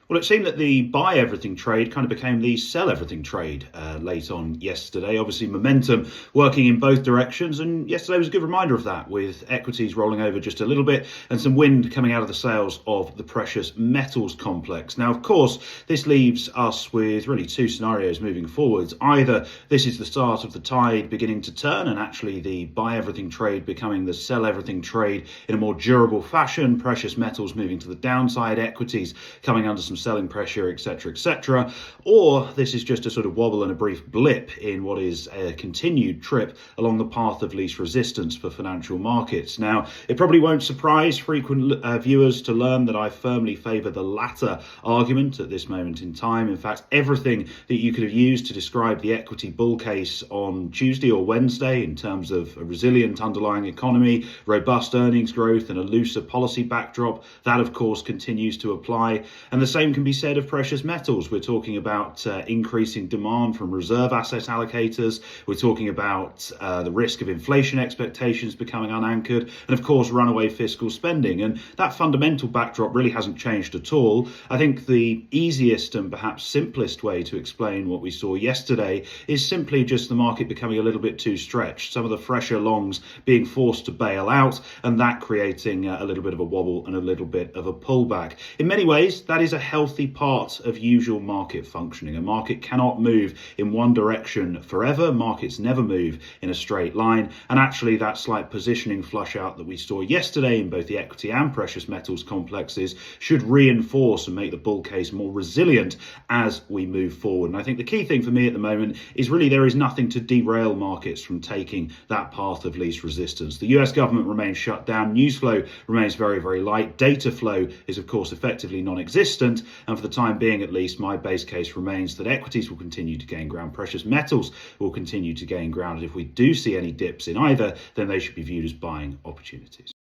Well, it seemed that the buy everything trade kind of became the sell everything trade late on yesterday. Obviously, momentum working in both directions, and yesterday was a good reminder of that, with equities rolling over just a little bit and some wind coming out of the sails of the precious metals complex. Now, of course, this leaves us with really two scenarios moving forwards. Either this is the start of the tide beginning to turn, and actually the buy everything trade becoming the sell everything trade in a more durable fashion, precious metals moving to the downside, equities coming under some selling pressure, etc., or this is just a sort of wobble and a brief blip in what is a continued trip along the path of least resistance for financial markets. Now, it probably won't surprise frequent viewers to learn that I firmly favour the latter argument at this moment in time. In fact, everything that you could have used to describe the equity bull case on Tuesday or Wednesday in terms of a resilient underlying economy, robust earnings growth and a looser policy backdrop, that of course continues to apply. And the same can be said of precious metals. We're talking about increasing demand from reserve asset allocators. We're talking about the risk of inflation expectations becoming unanchored, and of course runaway fiscal spending. And that fundamental backdrop really hasn't changed at all. I think the easiest and perhaps simplest way to explain what we saw yesterday is simply just the market becoming a little bit too stretched. Some of the fresher longs being forced to bail out, and that creating a little bit of a wobble and a little bit of a pullback. In many ways, that is a healthy part of usual market functioning. A market cannot move in one direction forever. Markets never move in a straight line. And actually that slight positioning flush out that we saw yesterday in both the equity and precious metals complexes should reinforce and make the bull case more resilient as we move forward. And I think the key thing for me at the moment is really there is nothing to derail markets from taking that path of least resistance. The US government remains shut down. News flow remains very, very light. Data flow is of course effectively non-existent. And for the time being, at least, my base case remains that equities will continue to gain ground. Precious metals will continue to gain ground. And if we do see any dips in either, then they should be viewed as buying opportunities.